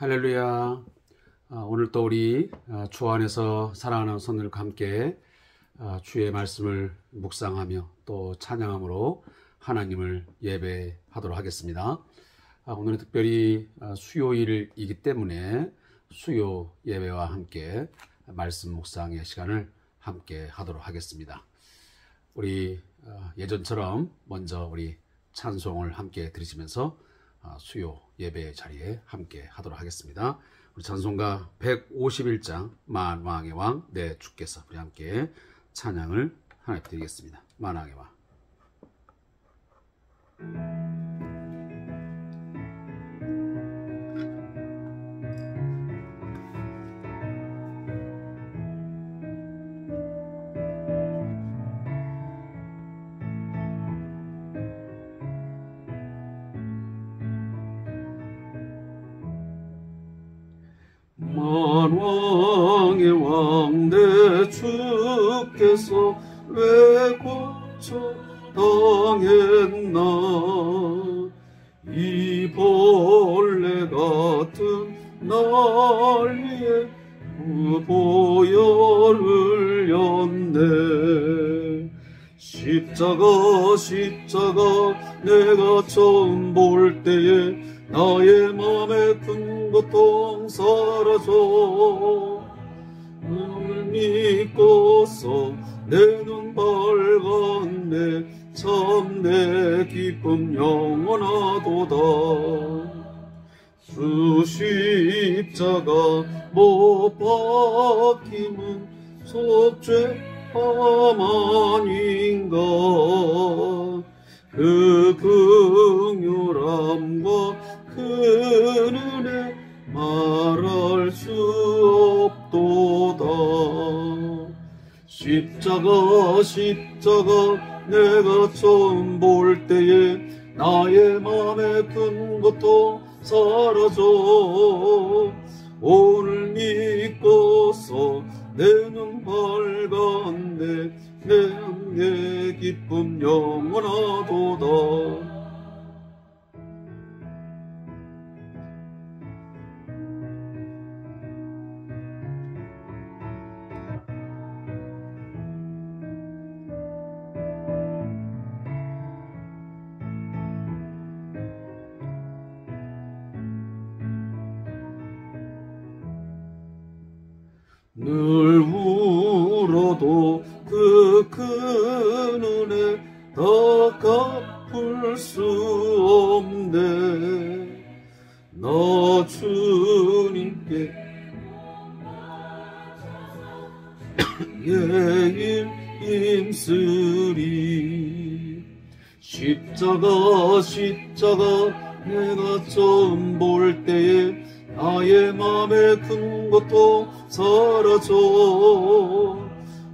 할렐루야. 오늘 또 우리 주 안에서 사랑하는 성도들과 함께 주의 말씀을 묵상하며 또 찬양함으로 하나님을 예배하도록 하겠습니다. 오늘은 특별히 수요일이기 때문에 수요 예배와 함께 말씀 묵상의 시간을 함께 하도록 하겠습니다. 우리 예전처럼 먼저 우리 찬송을 함께 들으시면서 수요 예배 자리에 함께 하도록 하겠습니다. 우리 찬송가 151장 만왕의 왕 내 주께서 우리 함께 찬양을 하나님 드리겠습니다. 만왕의 왕. 만왕의 왕 내 주께서 왜 고쳐 당했나. 이 벌레 같은 날 위에 그 보혈을 흘렸네. 십자가 내가 처음 볼 때에 나의 맘에 큰 고통 사라져. 오늘 믿고서 내 눈 밝았네. 참 내 기쁨 영원하도다. 주 십자가 못 박힘은 속죄 하만인가. 그 긍휼함과 그 은혜 말할 수 없도다. 십자가 내가 처음 볼 때에 나의 맘에 큰 고통 사라져. 오늘 믿고서 내 눈 밝았네. 내 기쁨 영원하도다. 늘 울어도 그 큰 은혜 다 갚을 수 없네. 나 주님께 예일 힘쓰리. 십자가 내가 처음 볼 때에 나의 맘에 큰 고통 사라져.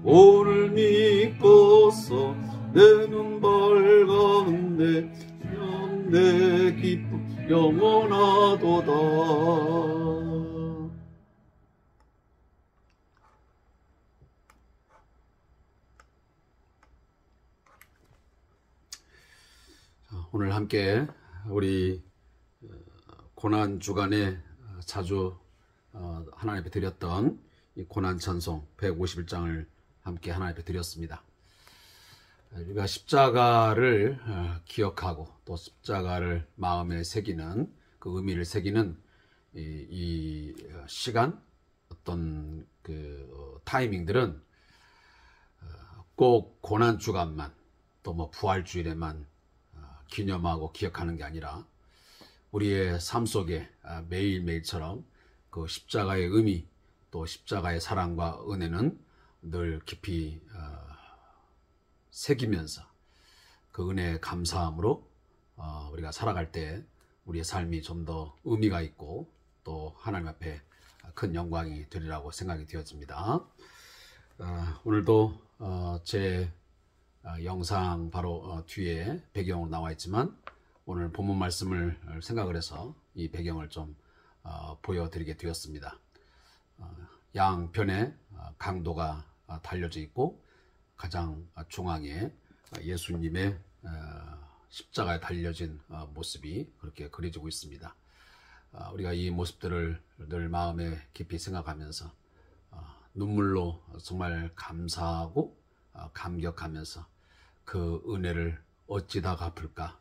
오늘 믿고서 내 눈 밝았네. 내 기쁨 영원하도다. 오늘 함께 우리 고난 주간에 자주 하나님 앞에 드렸던 이 고난 찬송 151장을 함께 하나님 앞에 드렸습니다. 우리가 십자가를 기억하고 또 십자가를 마음에 새기는 그 의미를 새기는 이 시간, 어떤 그 타이밍들은 꼭 고난 주간만 또 뭐 부활 주일에만 기념하고 기억하는 게 아니라 우리의 삶 속에 매일매일처럼 그 십자가의 의미 또 십자가의 사랑과 은혜는 늘 깊이 새기면서 그 은혜에 감사함으로 우리가 살아갈 때 우리의 삶이 좀 더 의미가 있고 또 하나님 앞에 큰 영광이 되리라고 생각이 되었습니다. 오늘도 제 영상 바로 뒤에 배경으로 나와 있지만 오늘 본문 말씀을 생각을 해서 이 배경을 좀 보여드리게 되었습니다. 양편에 강도가 달려져 있고 가장 중앙에 예수님의 십자가에 달려진 모습이 그렇게 그려지고 있습니다. 우리가 이 모습들을 늘 마음에 깊이 생각하면서 눈물로 정말 감사하고 감격하면서 그 은혜를 어찌 다 갚을까,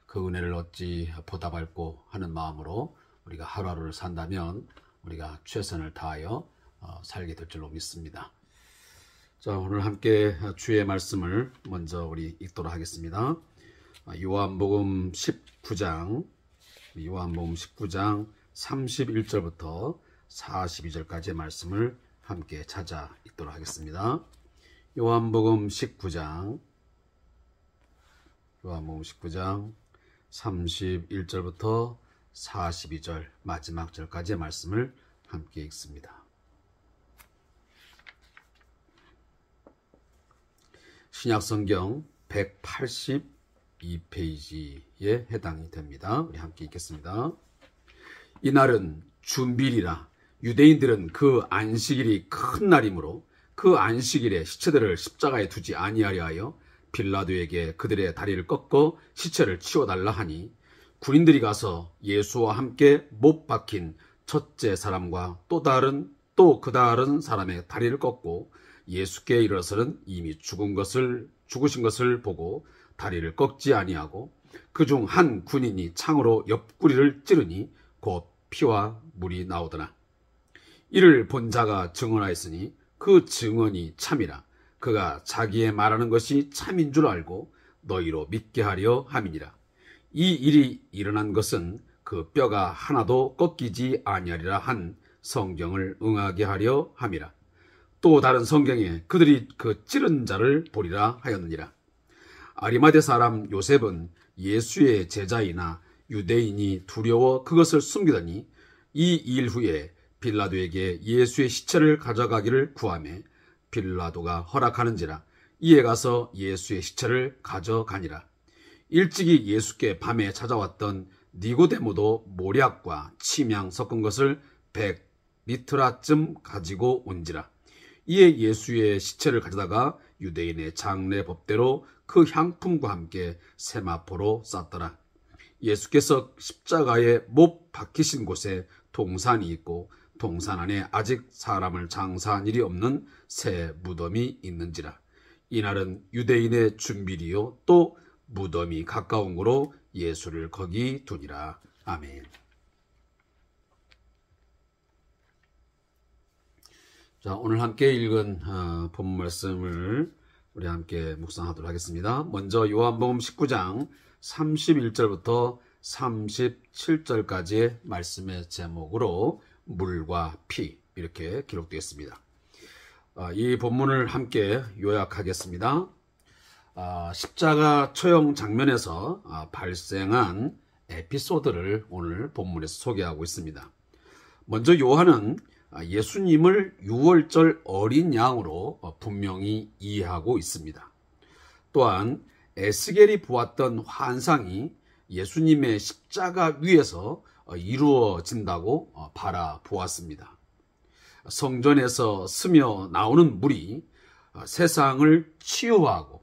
그 은혜를 어찌 보답할고 하는 마음으로 우리가 하루하루를 산다면 우리가 최선을 다하여 살게 될 줄로 믿습니다. 자, 오늘 함께 주의 말씀을 먼저 우리 읽도록 하겠습니다. 요한복음 19장 31절부터 42절까지의 말씀을 함께 찾아 읽도록 하겠습니다. 요한복음 19장 31절부터 42절 마지막 절까지의 말씀을 함께 읽습니다. 신약성경 182페이지에 해당이 됩니다. 우리 함께 읽겠습니다. 이날은 준비일이라 유대인들은 그 안식일이 큰 날이므로 그 안식일에 시체들을 십자가에 두지 아니하려 하여 빌라도에게 그들의 다리를 꺾어 시체를 치워달라 하니 군인들이 가서 예수와 함께 못 박힌 첫째 사람과 또 그 다른 사람의 다리를 꺾고 예수께 이르러서는 이미 죽으신 것을 보고 다리를 꺾지 아니하고 그중 한 군인이 창으로 옆구리를 찌르니 곧 피와 물이 나오더라. 이를 본 자가 증언하였으니 그 증언이 참이라. 그가 자기의 말하는 것이 참인 줄 알고 너희로 믿게 하려 함이니라. 이 일이 일어난 것은 그 뼈가 하나도 꺾이지 아니하리라 한 성경을 응하게 하려 함이라. 또 다른 성경에 그들이 그 찌른 자를 보리라 하였느니라. 아리마대 사람 요셉은 예수의 제자이나 유대인이 두려워 그것을 숨기더니 이 일 후에 빌라도에게 예수의 시체를 가져가기를 구하매 빌라도가 허락하는지라. 이에 가서 예수의 시체를 가져가니라. 일찍이 예수께 밤에 찾아왔던 니고데모도 모략과 침향 섞은 것을 100리트라쯤 가지고 온지라. 이에 예수의 시체를 가져다가 유대인의 장례 법대로 그 향품과 함께 세마포로 쌌더라. 예수께서 십자가에 못 박히신 곳에 동산이 있고 동산 안에 아직 사람을 장사한 일이 없는 새 무덤이 있는지라. 이날은 유대인의 준비리요 또 무덤이 가까운 고로 예수를 거기 두니라. 아멘. 자, 오늘 함께 읽은 본문 말씀을 우리 함께 묵상하도록 하겠습니다. 먼저 요한복음 19장 31절부터 37절까지의 말씀의 제목으로 물과 피 이렇게 기록되어 있습니다. 이 본문을 함께 요약하겠습니다. 십자가 처형 장면에서 발생한 에피소드를 오늘 본문에서 소개하고 있습니다. 먼저 요한은 예수님을 유월절 어린 양으로 분명히 이해하고 있습니다. 또한 에스겔이 보았던 환상이 예수님의 십자가 위에서 이루어진다고 바라보았습니다. 성전에서 스며 나오는 물이 세상을 치유하고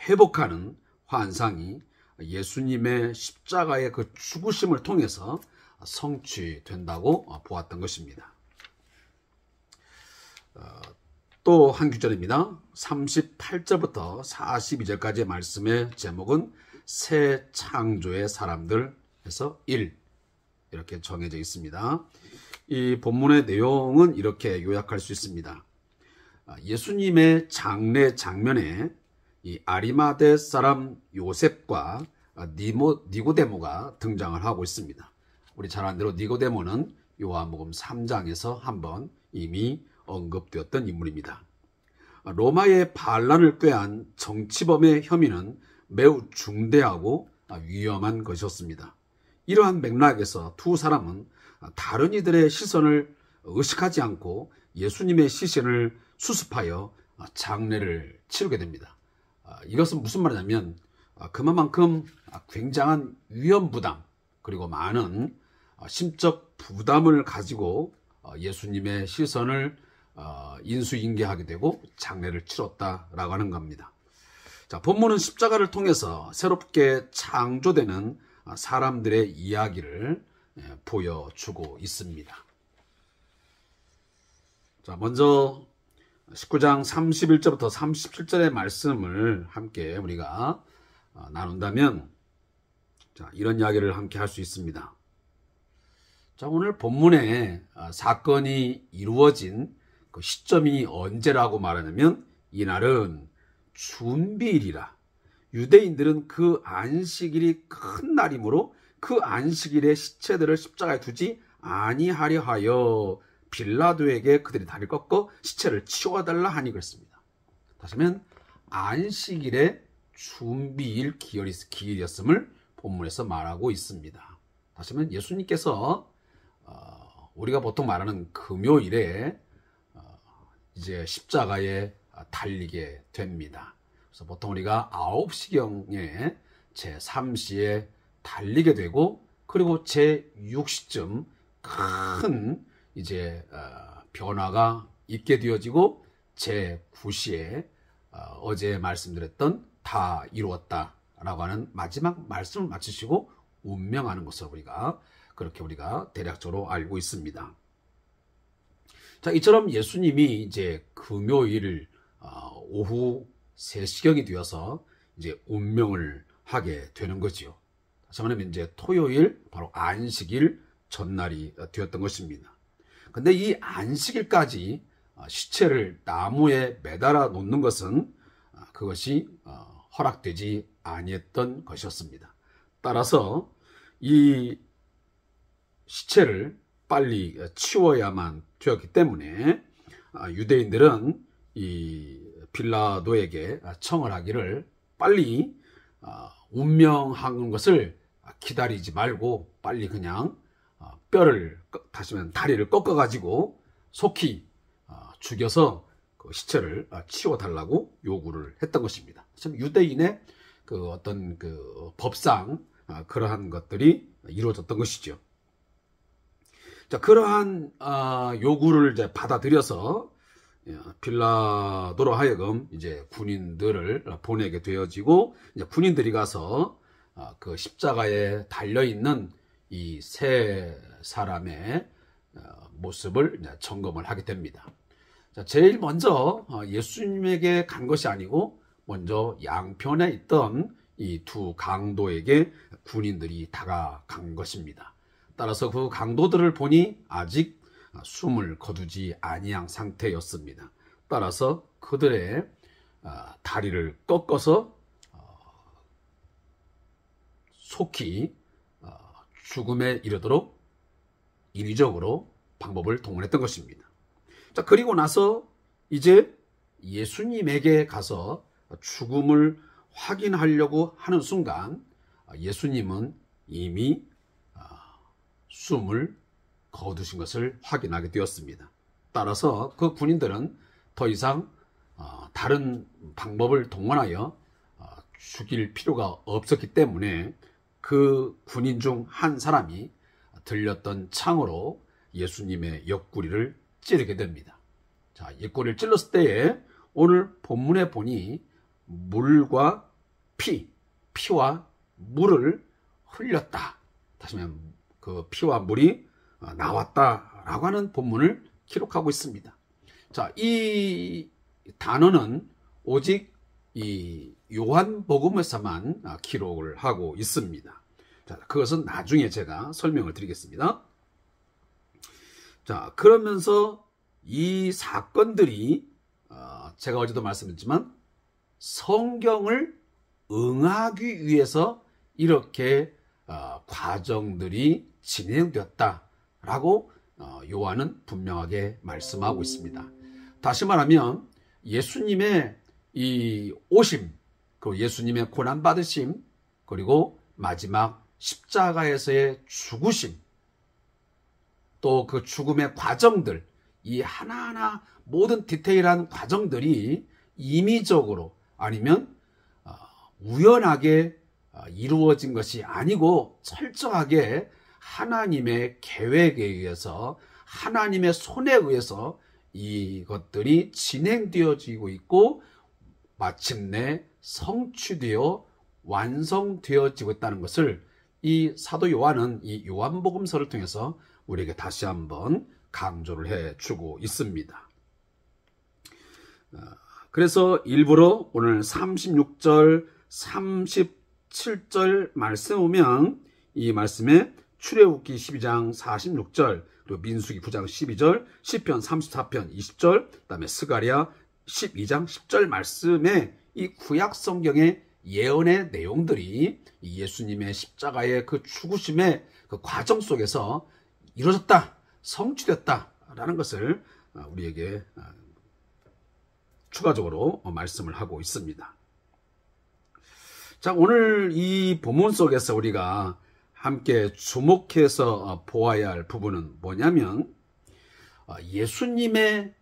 회복하는 환상이 예수님의 십자가의 그 죽으심을 통해서 성취된다고 보았던 것입니다. 또 한 구절입니다. 38절부터 42절까지의 말씀의 제목은 새 창조의 사람들에서 1 이렇게 정해져 있습니다. 이 본문의 내용은 이렇게 요약할 수 있습니다. 예수님의 장례 장면에 이 아리마대 사람 요셉과 니고데모가 등장을 하고 있습니다. 우리 잘 아는 대로 니고데모는 요한복음 3장에서 한번 이미 언급되었던 인물입니다. 로마의 반란을 꾀한 정치범의 혐의는 매우 중대하고 위험한 것이었습니다. 이러한 맥락에서 두 사람은 다른 이들의 시선을 의식하지 않고 예수님의 시신을 수습하여 장례를 치르게 됩니다. 이것은 무슨 말이냐면 그만큼 굉장한 위험 부담 그리고 많은 심적 부담을 가지고 예수님의 시선을 인수인계하게 되고 장례를 치렀다라고 하는 겁니다. 자, 본문은 십자가를 통해서 새롭게 창조되는 사람들의 이야기를 보여주고 있습니다. 자, 먼저 19장 31절부터 37절의 말씀을 함께 우리가 나눈다면, 자, 이런 이야기를 함께 할 수 있습니다. 자, 오늘 본문에 사건이 이루어진 그 시점이 언제라고 말하냐면, 이날은 준비일이라. 유대인들은 그 안식일이 큰 날이므로 그 안식일에 시체들을 십자가에 두지 아니하려 하여 빌라도에게 그들이 다리를 꺾어 시체를 치워달라 하니 그랬습니다. 다시 하면 안식일의 준비일 기일이었음을 본문에서 말하고 있습니다. 다시 하면 예수님께서 우리가 보통 말하는 금요일에 이제 십자가에 달리게 됩니다. 그래서 보통 우리가 9시경에 제3시에 달리게 되고, 그리고 제6시쯤 큰 이제 변화가 있게 되어지고, 제9시에 어제 말씀드렸던 다 이루었다라고 하는 마지막 말씀을 마치시고 운명하는 것을 그렇게 우리가 대략적으로 알고 있습니다. 자, 이처럼 예수님이 이제 금요일 오후 3시경이 되어서 이제 운명을 하게 되는 거지요. 다시 말하면 이제 토요일, 바로 안식일 전날이 되었던 것입니다. 근데 이 안식일까지 시체를 나무에 매달아 놓는 것은 그것이 허락되지 아니했던 것이었습니다. 따라서 이 시체를 빨리 치워야만 되었기 때문에 유대인들은 이 빌라도에게 청을 하기를, 빨리 운명하는 것을 기다리지 말고 빨리 그냥 뼈를, 다시 말하면 다리를 꺾어가지고 속히 죽여서 그 시체를 치워달라고 요구를 했던 것입니다. 참 유대인의 그 어떤 그 법상 그러한 것들이 이루어졌던 것이죠. 자, 그러한 요구를 이제 받아들여서 빌라도로 하여금 이제 군인들을 보내게 되어지고, 이제 군인들이 가서 그 십자가에 달려 있는 이 세 사람의 모습을 이제 점검을 하게 됩니다. 자, 제일 먼저 예수님에게 간 것이 아니고 먼저 양편에 있던 이 두 강도에게 군인들이 다가간 것입니다. 따라서 그 강도들을 보니 아직 숨을 거두지 아니한 상태였습니다. 따라서 그들의 다리를 꺾어서 속히 죽음에 이르도록 인위적으로 방법을 동원했던 것입니다. 자, 그리고 나서 이제 예수님에게 가서 죽음을 확인하려고 하는 순간 예수님은 이미 숨을 거두신 것을 확인하게 되었습니다. 따라서 그 군인들은 더 이상 다른 방법을 동원하여 죽일 필요가 없었기 때문에 그 군인 중 한 사람이 들렸던 창으로 예수님의 옆구리를 찌르게 됩니다. 자, 옆구리를 찔렀을 때에 오늘 본문에 보니 물과 피와 물을 흘렸다. 다시 말하면 그 피와 물이 나왔다라고 하는 본문을 기록하고 있습니다. 자, 이 단어는 오직 이 요한복음에서만 기록을 하고 있습니다. 자, 그것은 나중에 제가 설명을 드리겠습니다. 자, 그러면서 이 사건들이 제가 어제도 말씀드렸지만 성경을 응하기 위해서 이렇게 과정들이 진행되었다라고 요한은 분명하게 말씀하고 있습니다. 다시 말하면 예수님의 이 오심, 그리고 예수님의 고난받으심, 그리고 마지막 십자가에서의 죽으심, 또 그 죽음의 과정들, 이 하나하나 모든 디테일한 과정들이 임의적으로 아니면 우연하게 이루어진 것이 아니고 철저하게 하나님의 계획에 의해서, 하나님의 손에 의해서 이것들이 진행되어지고 있고 마침내 성취되어 완성되어지고 있다는 것을 이 사도 요한은 이 요한복음서를 통해서 우리에게 다시 한번 강조를 해주고 있습니다. 그래서 일부러 오늘 36절, 37절 말씀 보면 이 말씀에 출애굽기 12장 46절, 그리고 민수기 9장 12절, 시편 34편 20절, 그다음에 스가랴 12장 10절 말씀에 이 구약 성경의 예언의 내용들이 이 예수님의 십자가의 그 죽으심의 그 과정 속에서 이루어졌다, 성취됐다라는 것을 우리에게 추가적으로 말씀을 하고 있습니다. 자, 오늘 이 본문 속에서 우리가 함께 주목해서 보아야 할 부분은 뭐냐면 예수님의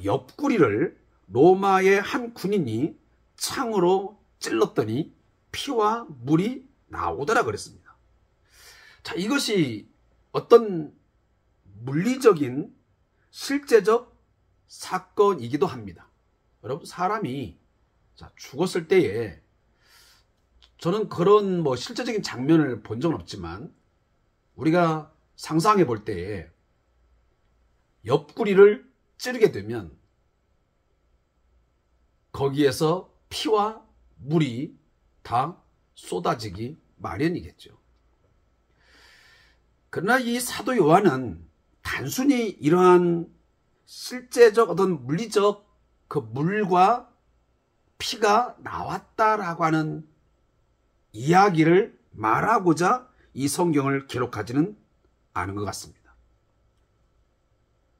옆구리를 로마의 한 군인이 창으로 찔렀더니 피와 물이 나오더라 그랬습니다. 자, 이것이 어떤 물리적인 실제적 사건이기도 합니다. 여러분, 사람이 죽었을 때에 저는 그런 실제적인 장면을 본 적은 없지만 우리가 상상해 볼 때에 옆구리를 찌르게 되면 거기에서 피와 물이 다 쏟아지기 마련이겠죠. 그러나 이 사도 요한은 단순히 이러한 실제적 어떤 물리적 그 물과 피가 나왔다라고 하는 이야기를 말하고자 이 성경을 기록하지는 않은 것 같습니다.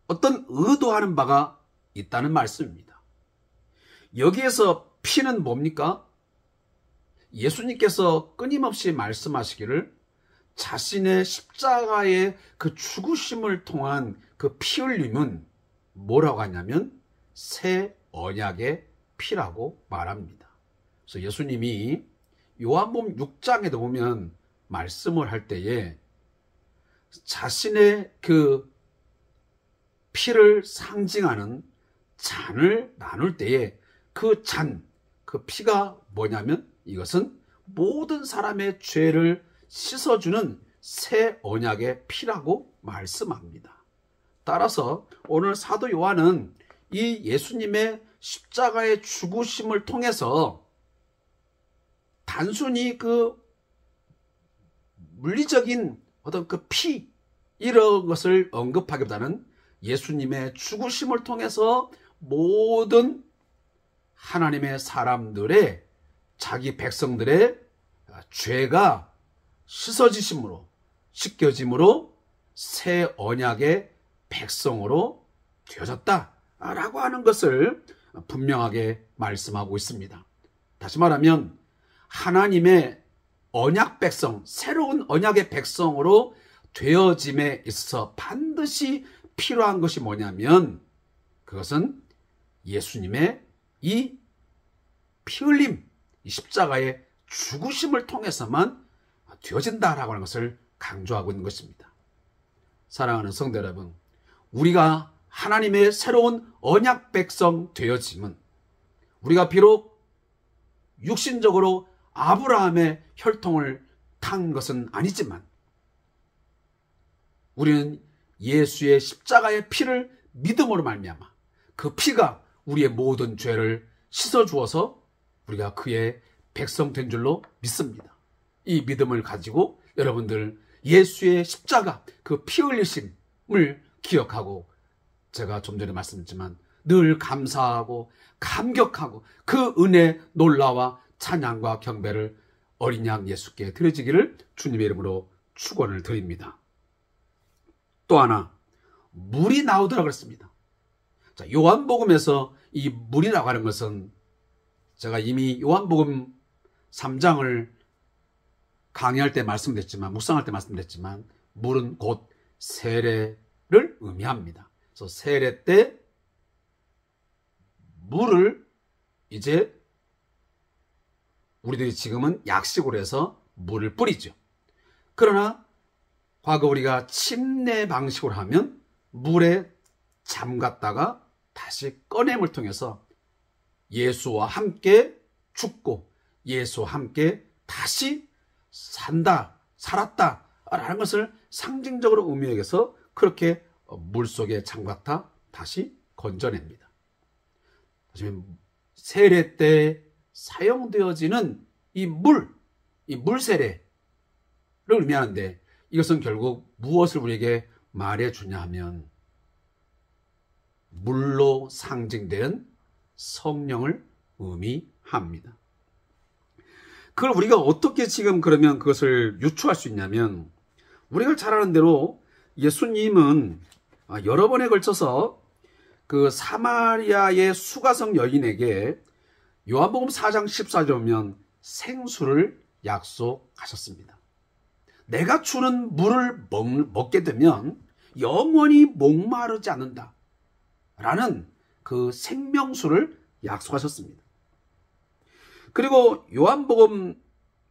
어떤 의도하는 바가 있다는 말씀입니다. 여기에서 피는 뭡니까? 예수님께서 끊임없이 말씀하시기를 자신의 십자가의 그 죽으심을 통한 그 피 흘림은 뭐라고 하냐면 새 언약의 피라고 말합니다. 그래서 예수님이 요한복음 6장에도 보면 말씀을 할 때에 자신의 그 피를 상징하는 잔을 나눌 때에 그 잔, 그 피가 뭐냐면 이것은 모든 사람의 죄를 씻어주는 새 언약의 피라고 말씀합니다. 따라서 오늘 사도 요한은 이 예수님의 십자가의 죽으심을 통해서 단순히 그 물리적인 어떤 그 피 이런 것을 언급하기보다는 예수님의 죽으심을 통해서 모든 하나님의 사람들의 자기 백성들의 죄가 씻겨짐으로 새 언약의 백성으로 되어졌다라고 하는 것을 분명하게 말씀하고 있습니다. 다시 말하면 하나님의 언약 백성, 새로운 언약의 백성으로 되어짐에 있어서 반드시 필요한 것이 뭐냐면 그것은 예수님의 이 피 흘림, 이 십자가의 죽으심을 통해서만 되어진다라고 하는 것을 강조하고 있는 것입니다. 사랑하는 성도 여러분, 우리가 하나님의 새로운 언약 백성 되어짐은 우리가 비록 육신적으로 아브라함의 혈통을 탄 것은 아니지만 우리는 예수의 십자가의 피를 믿음으로 말미암아 그 피가 우리의 모든 죄를 씻어주어서 우리가 그의 백성 된 줄로 믿습니다. 이 믿음을 가지고 여러분들 예수의 십자가 그 피 흘리심을 기억하고 제가 좀 전에 말씀드렸지만 늘 감사하고 감격하고 그 은혜 놀라와 찬양과 경배를 어린 양 예수께 드려지기를 주님의 이름으로 축원을 드립니다. 또 하나 물이 나오더라 그랬습니다. 자, 요한복음에서 이 물이라고 하는 것은 제가 이미 요한복음 3장을 강의할 때 말씀드렸지만 묵상할 때 말씀드렸지만 물은 곧 세례를 의미합니다. 그래서 세례 때 물을 이제 우리들이 지금은 약식으로 해서 물을 뿌리죠. 그러나 과거 우리가 침례 방식으로 하면 물에 잠갔다가 다시 꺼냄을 통해서 예수와 함께 죽고 예수와 함께 다시 산다, 살았다라는 것을 상징적으로 의미해서 그렇게 물속에 장박타 다시 건져냅니다. 세례 때 사용되어지는 이 물세례를 의미하는데 이것은 결국 무엇을 우리에게 말해주냐 하면 물로 상징되는 성령을 의미합니다. 그걸 우리가 어떻게 지금 그러면 그것을 유추할 수 있냐면 우리가 잘 아는 대로 예수님은 여러 번에 걸쳐서 그 사마리아의 수가성 여인에게 요한복음 4장 14절에 보면 생수를 약속하셨습니다. 내가 주는 물을 먹게 되면 영원히 목마르지 않는다 라는 그 생명수를 약속하셨습니다. 그리고 요한복음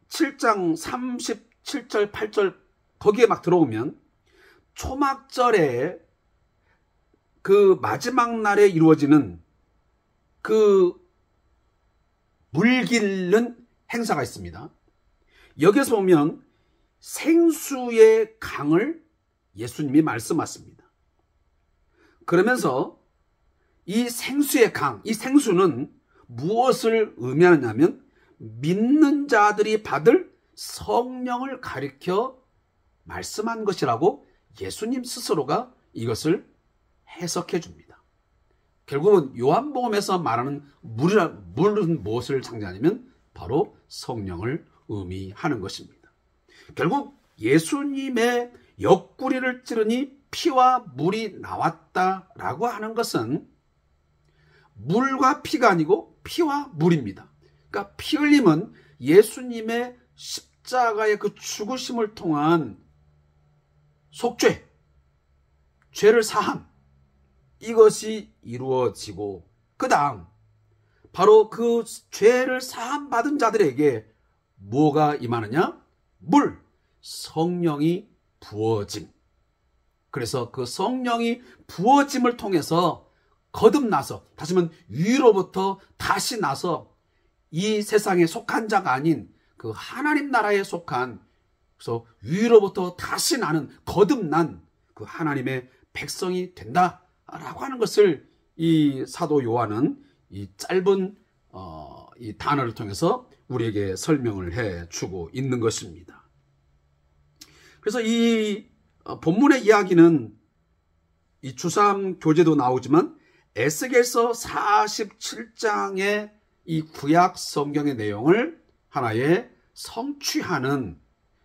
7장 37절 8절 거기에 막 들어오면 초막절에 그 마지막 날에 이루어지는 그 물길른 행사가 있습니다. 여기서 보면 생수의 강을 예수님이 말씀하십니다. 그러면서 이 생수의 강, 이 생수는 무엇을 의미하느냐면 믿는 자들이 받을 성령을 가리켜 말씀한 것이라고 예수님 스스로가 이것을 해석해 줍니다. 결국은 요한복음에서 말하는 물은 무엇을 상징하냐면 바로 성령을 의미하는 것입니다. 결국 예수님의 옆구리를 찌르니 피와 물이 나왔다라고 하는 것은 물과 피가 아니고 피와 물입니다. 그러니까 피 흘림은 예수님의 십자가의 그 죽으심을 통한 속죄, 죄를 사함, 이것이 이루어지고 그 다음 바로 그 죄를 사함 받은 자들에게 뭐가 임하느냐? 물, 성령이 부어짐. 그래서 그 성령이 부어짐을 통해서 거듭나서 다시 말하면 위로부터 다시 나서 이 세상에 속한 자가 아닌 그 하나님 나라에 속한, 그래서 위로부터 다시 나는 거듭난 그 하나님의 백성이 된다라고 하는 것을 이 사도 요한은 이 짧은 이 단어를 통해서 우리에게 설명을 해 주고 있는 것입니다. 그래서 이 본문의 이야기는 이 주삼 교재도 나오지만 에스겔서 47장의 이 구약 성경의 내용을 하나의 성취하는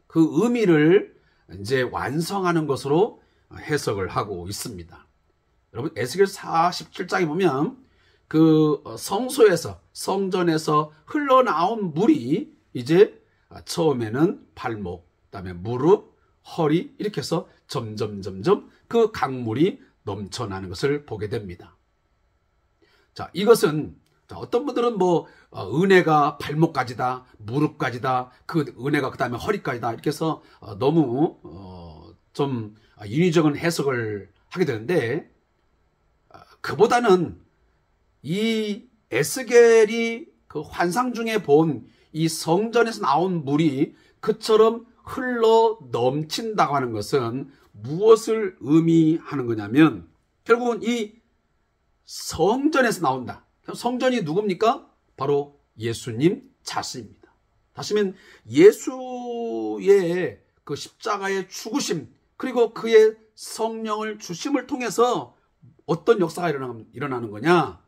그 의미를 이제 완성하는 것으로 해석을 하고 있습니다. 여러분 에스겔 47장에 보면 그 성소에서 성전에서 흘러나온 물이 이제 처음에는 발목, 그다음에 무릎, 허리 이렇게 해서 점점 그 강물이 넘쳐나는 것을 보게 됩니다. 자, 이것은 어떤 분들은 뭐 은혜가 발목까지다, 무릎까지다, 그 은혜가 그 다음에 허리까지다 이렇게 해서 너무 좀 인위적인 해석을 하게 되는데 그보다는 이 에스겔이 그 환상 중에 본 이 성전에서 나온 물이 그처럼 흘러 넘친다고 하는 것은 무엇을 의미하는 거냐면 결국은 이 성전에서 나온다. 성전이 누굽니까? 바로 예수님 자신입니다. 다시 말하면 예수의 그 십자가의 죽으심 그리고 그의 성령을 주심을 통해서 어떤 역사가 일어나는 거냐?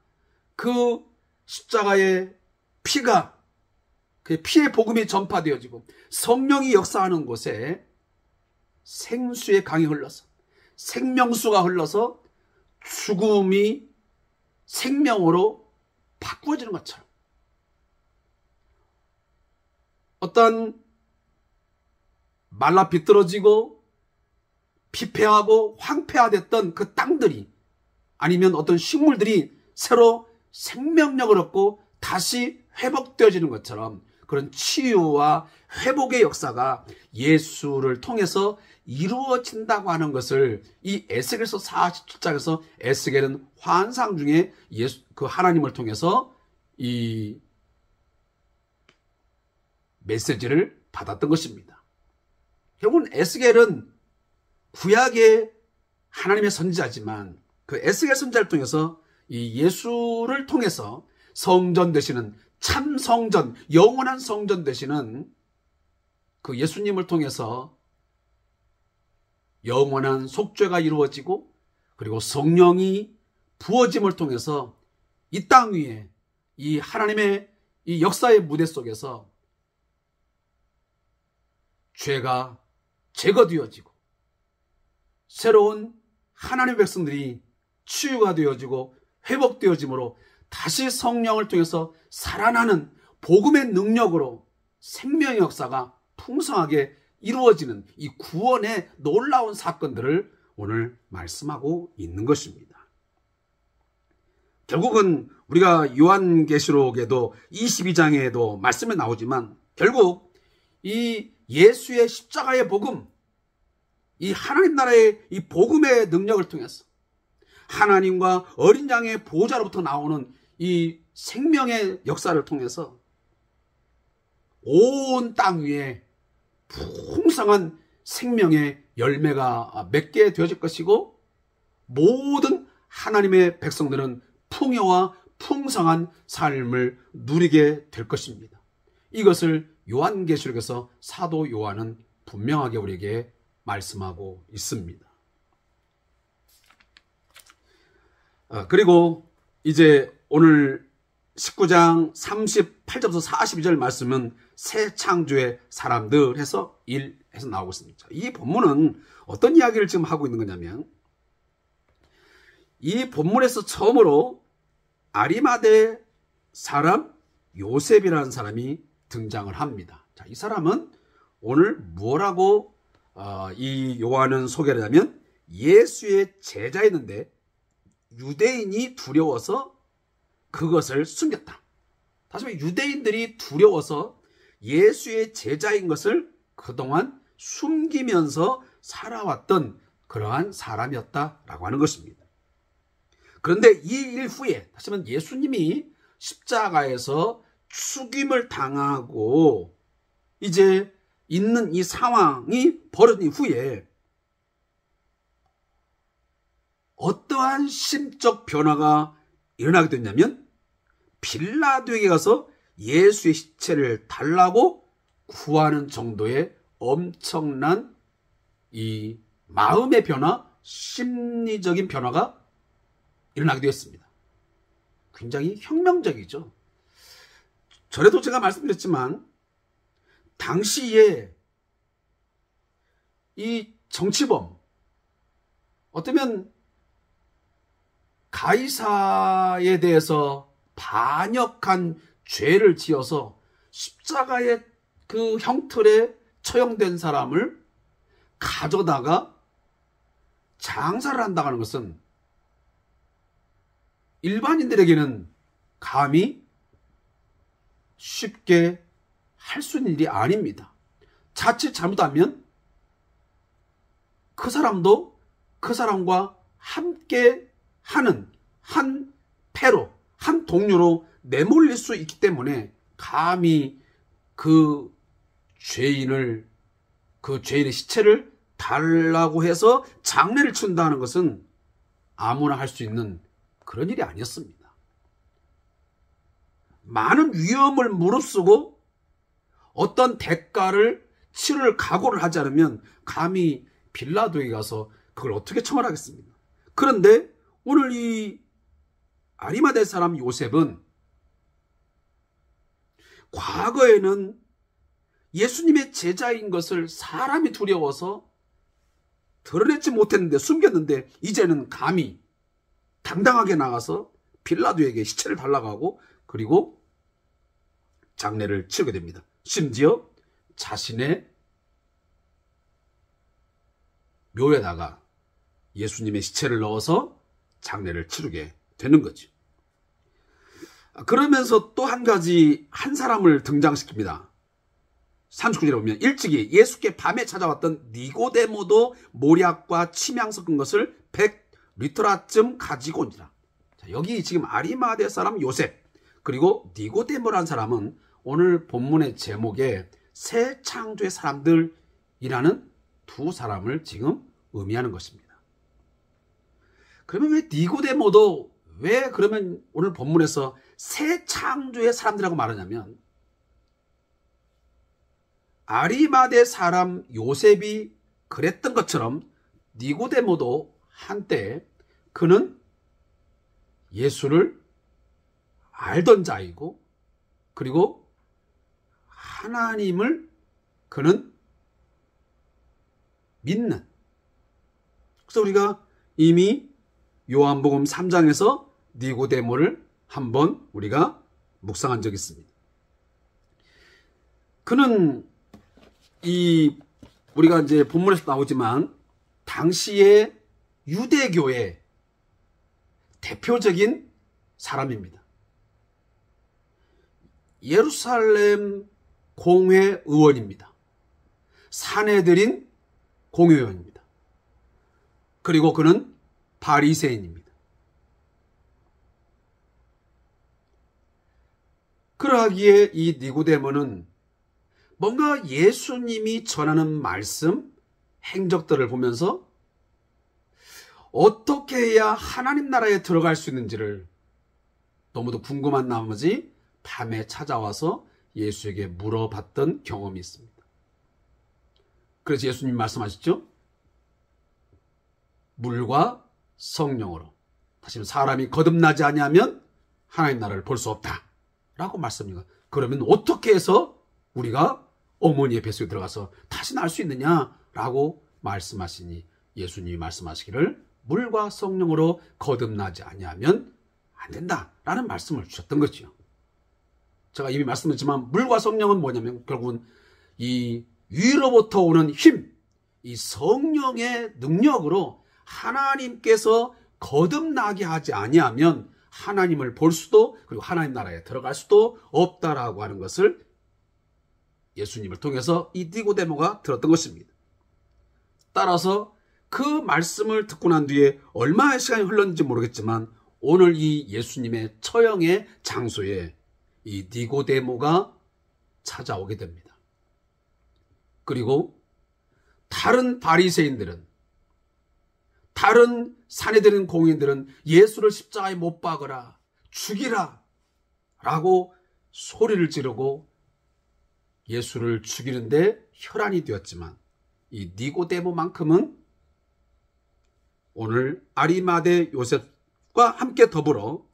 그 십자가의 피가 그 피의 복음이 전파되어지고 성령이 역사하는 곳에 생수의 강이 흘러서 생명수가 흘러서 죽음이 생명으로 바꾸어지는 것처럼 어떤 말라 비뚤어지고 피폐하고 황폐화됐던 그 땅들이 아니면 어떤 식물들이 새로 생명력을 얻고 다시 회복되어지는 것처럼 그런 치유와 회복의 역사가 예수를 통해서 이루어진다고 하는 것을 이 에스겔서 47장에서 에스겔은 환상 중에 그 하나님을 통해서 이 메시지를 받았던 것입니다. 결국은 에스겔은 구약의 하나님의 선지자지만 그 에스겔 선지자를 통해서 이 예수를 통해서 성전 되시는 참 성전, 영원한 성전 되시는 그 예수님을 통해서 영원한 속죄가 이루어지고 그리고 성령이 부어짐을 통해서 이 땅 위에 이 하나님의 이 역사의 무대 속에서 죄가 제거되어지고 새로운 하나님의 백성들이 치유가 되어지고 회복되어짐으로 다시 성령을 통해서 살아나는 복음의 능력으로 생명의 역사가 풍성하게 이루어지는 이 구원의 놀라운 사건들을 오늘 말씀하고 있는 것입니다. 결국은 우리가 요한계시록에도 22장에도 말씀에 나오지만 결국 이 예수의 십자가의 복음, 이 하나님 나라의 이 복음의 능력을 통해서 하나님과 어린 양의 보호자로부터 나오는 이 생명의 역사를 통해서 온 땅 위에 풍성한 생명의 열매가 맺게 되어질 것이고 모든 하나님의 백성들은 풍요와 풍성한 삶을 누리게 될 것입니다. 이것을 요한계시록에서 사도 요한은 분명하게 우리에게 말씀하고 있습니다. 그리고 이제 오늘 19장 38절부터 42절 말씀은 새 창조의 사람들 해서 1해서 나오고 있습니다. 이 본문은 어떤 이야기를 지금 하고 있는 거냐면 이 본문에서 처음으로 아리마대 사람 요셉이라는 사람이 등장을 합니다. 자, 이 사람은 오늘 뭐라고 이 요한은 소개를 하냐면 예수의 제자였는데 유대인이 두려워서 그것을 숨겼다. 다시 말해 유대인들이 두려워서 예수의 제자인 것을 그동안 숨기면서 살아왔던 그러한 사람이었다라고 하는 것입니다. 그런데 이 일 후에 다시 말해 예수님이 십자가에서 죽임을 당하고 이제 있는 이 상황이 벌어진 후에 어떠한 심적 변화가 일어나게 됐냐면 빌라도에게 가서 예수의 시체를 달라고 구하는 정도의 엄청난 이 마음의 변화, 심리적인 변화가 일어나게 되었습니다. 굉장히 혁명적이죠. 전에도 제가 말씀드렸지만 당시에 이 정치범 어쩌면 가이사에 대해서 반역한 죄를 지어서 십자가의 그 형틀에 처형된 사람을 가져다가 장사를 한다는 것은 일반인들에게는 감히 쉽게 할 수 있는 일이 아닙니다. 자칫 잘못하면 그 사람도 그 사람과 함께 하는 한 패로, 한 동료로 내몰릴 수 있기 때문에 감히 그 죄인의 시체를 달라고 해서 장례를 친다는 것은 아무나 할 수 있는 그런 일이 아니었습니다. 많은 위험을 무릅쓰고 어떤 대가를 치를 각오를 하지 않으면 감히 빌라도에 가서 그걸 어떻게 청하겠습니까? 그런데 오늘 이 아리마대 사람 요셉은 과거에는 예수님의 제자인 것을 사람이 두려워서 드러내지 못했는데 숨겼는데 이제는 감히 당당하게 나가서 빌라도에게 시체를 달라고 하고 그리고 장례를 치르게 됩니다. 심지어 자신의 묘에다가 예수님의 시체를 넣어서 장례를 치르게 되는 거죠. 그러면서 또 한 가지 한 사람을 등장시킵니다. 39절에 보면 일찍이 예수께 밤에 찾아왔던 니고데모도 모략과 침향 섞은 것을 100리터라쯤 가지고 온지라. 자, 여기 지금 아리마대 사람 요셉 그리고 니고데모라는 사람은 오늘 본문의 제목에 새 창조의 사람들이라는 두 사람을 지금 의미하는 것입니다. 그러면 왜 니고데모도 왜 그러면 오늘 본문에서 새 창조의 사람들이라고 말하냐면, 아리마대 사람 요셉이 그랬던 것처럼 니고데모도 한때 그는 예수를 알던 자이고, 그리고 하나님을 그는 믿는. 그래서 우리가 이미 요한복음 3장에서 니고데모를 한번 우리가 묵상한 적이 있습니다. 그는 우리가 이제 본문에서 나오지만 당시의 유대교의 대표적인 사람입니다. 예루살렘 공회 의원입니다. 산헤드린 공회의원입니다. 그리고 그는 바리새인입니다. 그러하기에 이 니고데모는 뭔가 예수님이 전하는 말씀, 행적들을 보면서 어떻게 해야 하나님 나라에 들어갈 수 있는지를 너무도 궁금한 나머지 밤에 찾아와서 예수에게 물어봤던 경험이 있습니다. 그래서 예수님이 말씀하셨죠? 물과 성령으로, 다시 말해 사람이 거듭나지 아니하면 하나님 나라를 볼 수 없다 라고 말씀합니다. 그러면 어떻게 해서 우리가 어머니의 뱃속에 들어가서 다시 날 수 있느냐라고 말씀하시니, 예수님이 말씀하시기를 물과 성령으로 거듭나지 아니하면 안 된다라는 말씀을 주셨던 거죠. 제가 이미 말씀드렸지만 물과 성령은 뭐냐면 결국은 이 위로부터 오는 힘, 이 성령의 능력으로 하나님께서 거듭나게 하지 아니하면 하나님을 볼 수도, 그리고 하나님 나라에 들어갈 수도 없다라고 하는 것을 예수님을 통해서 이 니고데모가 들었던 것입니다. 따라서 그 말씀을 듣고 난 뒤에 얼마의 시간이 흘렀는지 모르겠지만 오늘 이 예수님의 처형의 장소에 이 니고데모가 찾아오게 됩니다. 그리고 다른 바리새인들은, 다른 산헤드린 공인들은 예수를 십자가에 못 박으라, 죽이라 라고 소리를 지르고 예수를 죽이는데 혈안이 되었지만, 이 니고데모만큼은 오늘 아리마대 요셉과 함께 더불어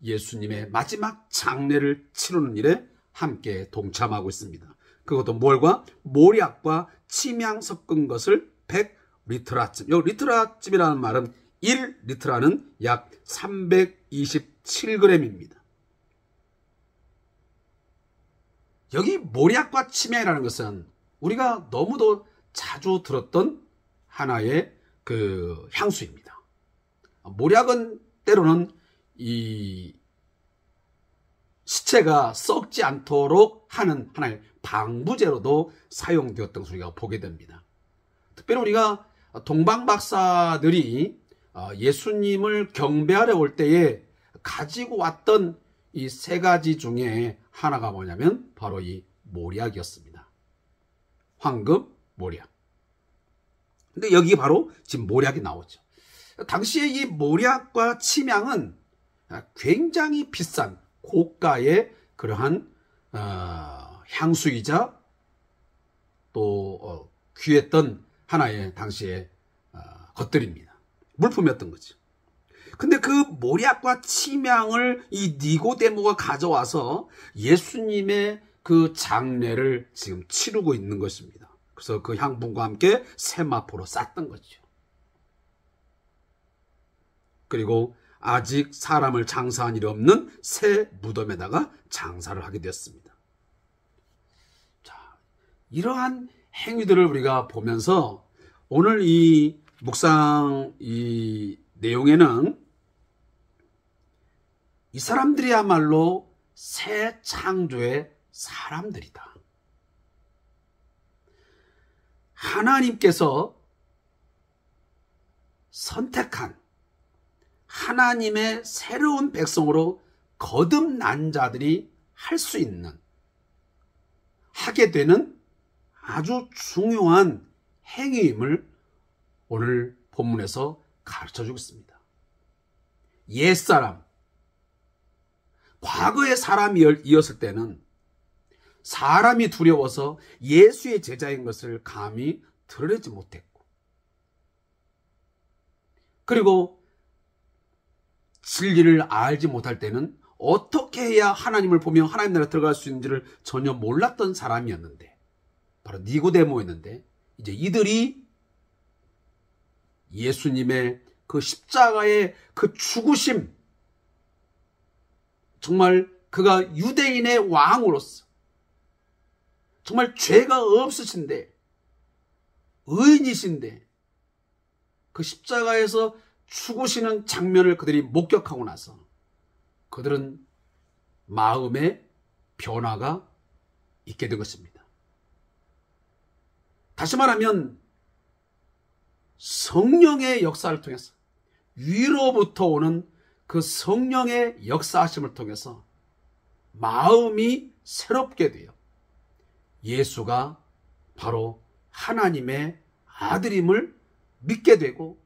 예수님의 마지막 장례를 치르는 일에 함께 동참하고 있습니다. 그것도 뭘과? 모략과 침향 섞은 것을 100리트라쯤. 이 리트라쯤이라는 말은 1리트라는 약 327g입니다. 여기 모략과 침향이라는 것은 우리가 너무도 자주 들었던 하나의 그 향수입니다. 모략은 때로는 이 시체가 썩지 않도록 하는 하나의 방부제로도 사용되었던 것을 우리가 보게 됩니다. 특별히 우리가 동방 박사들이 예수님을 경배하러 올 때에 가지고 왔던 이 세 가지 중에 하나가 뭐냐면 바로 이 모략이었습니다. 황금, 모략. 근데 여기 바로 지금 모략이 나오죠. 당시에 이 모략과 침향은 굉장히 비싼 고가의 그러한 향수이자 또 귀했던 하나의 당시의 것들입니다. 물품이었던 거죠. 근데 그 모략과 침향을 이 니고데모가 가져와서 예수님의 그 장례를 지금 치르고 있는 것입니다. 그래서 그 향분과 함께 세마포로 쌌던 거죠. 그리고 아직 사람을 장사한 일이 없는 새 무덤에다가 장사를 하게 되었습니다. 자, 이러한 행위들을 우리가 보면서 오늘 이 묵상 이 내용에는 이 사람들이야말로 새 창조의 사람들이다. 하나님께서 선택한 하나님의 새로운 백성으로 거듭난 자들이 할 수 있는, 하게 되는 아주 중요한 행위임을 오늘 본문에서 가르쳐주고 있습니다. 옛사람, 과거의 사람이었을 때는 사람이 두려워서 예수의 제자인 것을 감히 드러내지 못했고, 그리고 진리를 알지 못할 때는 어떻게 해야 하나님을 보며 하나님 나라에 들어갈 수 있는지를 전혀 몰랐던 사람이었는데, 바로 니고데모였는데, 이제 이들이 예수님의 그 십자가의 그 죽으심, 정말 그가 유대인의 왕으로서 정말 죄가 없으신데, 의인이신데 그 십자가에서 죽으시는 장면을 그들이 목격하고 나서 그들은 마음의 변화가 있게 된 것입니다. 다시 말하면 성령의 역사를 통해서, 위로부터 오는 그 성령의 역사하심을 통해서 마음이 새롭게 되어 예수가 바로 하나님의 아들임을 믿게 되고,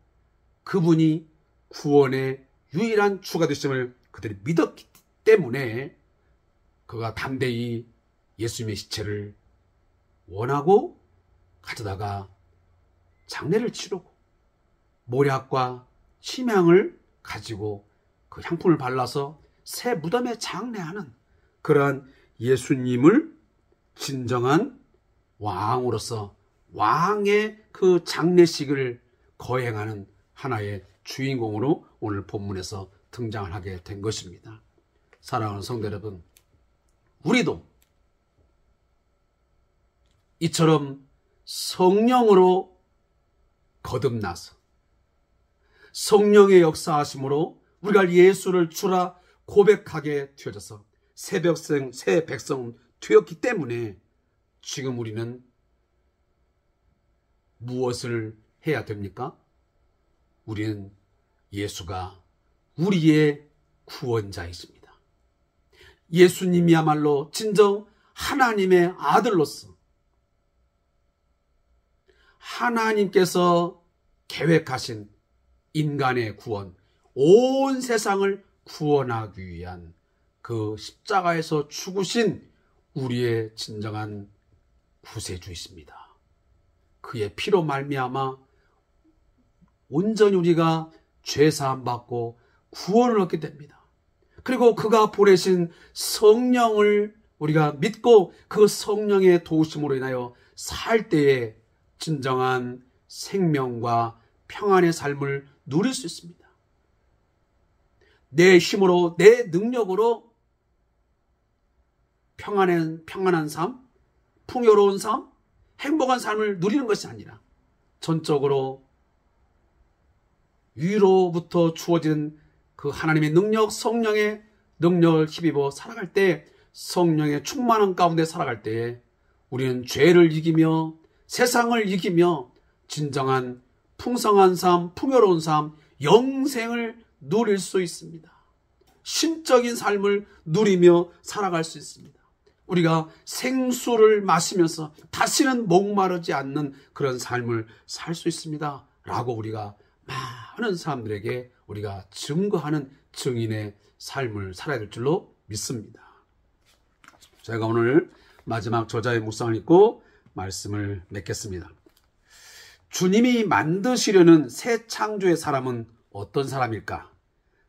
그분이 구원의 유일한 주가 되심을 그들이 믿었기 때문에 그가 담대히 예수님의 시체를 원하고 가져다가 장례를 치르고 모략과 침향을 가지고 그 향품을 발라서 새 무덤에 장례하는 그러한 예수님을 진정한 왕으로서 왕의 그 장례식을 거행하는 하나의 주인공으로 오늘 본문에서 등장을 하게 된 것입니다. 사랑하는 성도 여러분, 우리도 이처럼 성령으로 거듭나서 성령의 역사하심으로 우리가 예수를 주라 고백하게 되어져서 새 백성 되었기 때문에 지금 우리는 무엇을 해야 됩니까? 우리는 예수가 우리의 구원자이십니다. 예수님이야말로 진정 하나님의 아들로서 하나님께서 계획하신 인간의 구원, 온 세상을 구원하기 위한 그 십자가에서 죽으신 우리의 진정한 구세주이십니다. 그의 피로 말미암아 온전히 우리가 죄사함 받고 구원을 얻게 됩니다. 그리고 그가 보내신 성령을 우리가 믿고 그 성령의 도우심으로 인하여 살 때에 진정한 생명과 평안의 삶을 누릴 수 있습니다. 내 힘으로, 내 능력으로 평안한 삶, 풍요로운 삶, 행복한 삶을 누리는 것이 아니라 전적으로 위로부터 주어진 그 하나님의 능력, 성령의 능력을 힘입어 살아갈 때, 성령의 충만한 가운데 살아갈 때에 우리는 죄를 이기며 세상을 이기며 진정한 풍성한 삶, 풍요로운 삶, 영생을 누릴 수 있습니다. 신적인 삶을 누리며 살아갈 수 있습니다. 우리가 생수를 마시면서 다시는 목마르지 않는 그런 삶을 살 수 있습니다. 라고 우리가 많은 사람들에게 우리가 증거하는 증인의 삶을 살아야 될 줄로 믿습니다. 제가 오늘 마지막 저자의 묵상을 읽고 말씀을 맺겠습니다. 주님이 만드시려는 새 창조의 사람은 어떤 사람일까?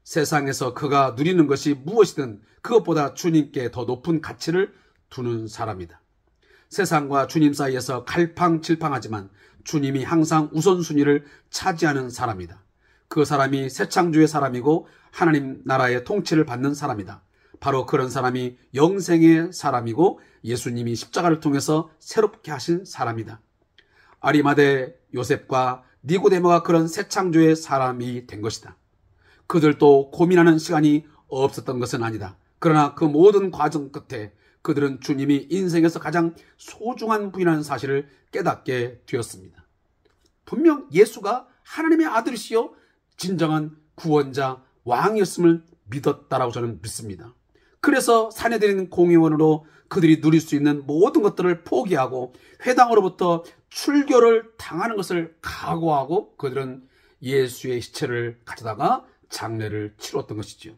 세상에서 그가 누리는 것이 무엇이든 그것보다 주님께 더 높은 가치를 두는 사람이다. 세상과 주님 사이에서 갈팡질팡하지만 주님이 항상 우선순위를 차지하는 사람이다. 그 사람이 새 창조의 사람이고 하나님 나라의 통치를 받는 사람이다. 바로 그런 사람이 영생의 사람이고 예수님이 십자가를 통해서 새롭게 하신 사람이다. 아리마대 요셉과 니고데모가 그런 새 창조의 사람이 된 것이다. 그들도 고민하는 시간이 없었던 것은 아니다. 그러나 그 모든 과정 끝에 그들은 주님이 인생에서 가장 소중한 분이라는 사실을 깨닫게 되었습니다. 분명 예수가 하나님의 아들이시요 진정한 구원자 왕이었음을 믿었다라고 저는 믿습니다. 그래서 산에 드리는 공의원으로 그들이 누릴 수 있는 모든 것들을 포기하고 회당으로부터 출교를 당하는 것을 각오하고 그들은 예수의 시체를 가져다가 장례를 치렀던 것이지요.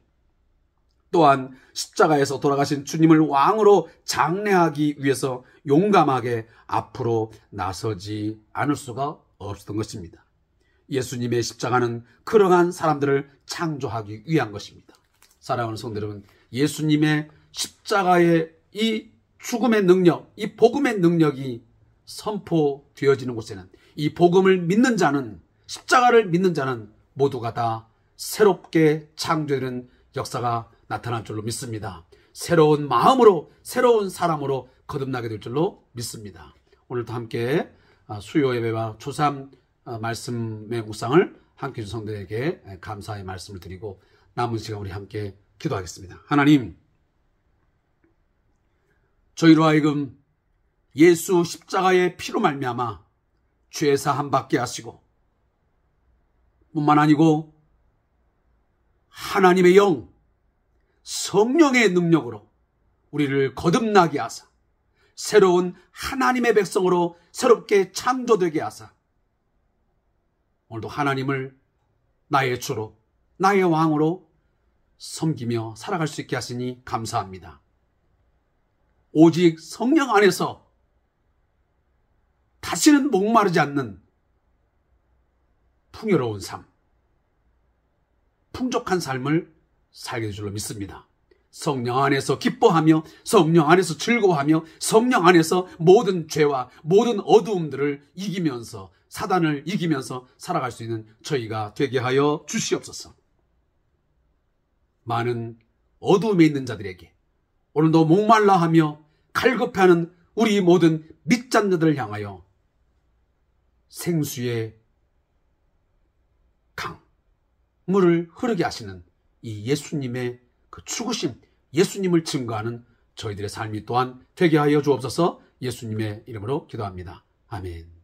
또한 십자가에서 돌아가신 주님을 왕으로 장례하기 위해서 용감하게 앞으로 나서지 않을 수가 없었던 것입니다. 예수님의 십자가는 그러한 사람들을 창조하기 위한 것입니다. 사랑하는 성도 여러분, 예수님의 십자가의 이 죽음의 능력, 이 복음의 능력이 선포되어지는 곳에는, 이 복음을 믿는 자는, 십자가를 믿는 자는 모두가 다 새롭게 창조되는 역사가 나타날 줄로 믿습니다. 새로운 마음으로, 새로운 사람으로 거듭나게 될 줄로 믿습니다. 오늘도 함께 수요 예배와 초3 말씀의 묵상을 함께 해주신 성도에게 감사의 말씀을 드리고 남은 시간 우리 함께 기도하겠습니다. 하나님, 저희로 하여금 예수 십자가의 피로 말미암아 죄 사함 받게 하시고 뿐만 아니고 하나님의 영, 성령의 능력으로 우리를 거듭나게 하사 새로운 하나님의 백성으로 새롭게 창조되게 하사 오늘도 하나님을 나의 주로, 나의 왕으로 섬기며 살아갈 수 있게 하시니 감사합니다. 오직 성령 안에서 다시는 목마르지 않는 풍요로운 삶, 풍족한 삶을 살게 될 줄로 믿습니다. 성령 안에서 기뻐하며 성령 안에서 즐거워하며 성령 안에서 모든 죄와 모든 어두움들을 이기면서 사단을 이기면서 살아갈 수 있는 저희가 되게 하여 주시옵소서. 많은 어두움에 있는 자들에게 오늘도 목말라하며 갈급해하는 우리 모든 밑잔들을 향하여 생수의 강, 물을 흐르게 하시는 이 예수님의 그 죽으심, 예수님을 증거하는 저희들의 삶이 또한 되게 하여 주옵소서. 예수님의 이름으로 기도합니다. 아멘.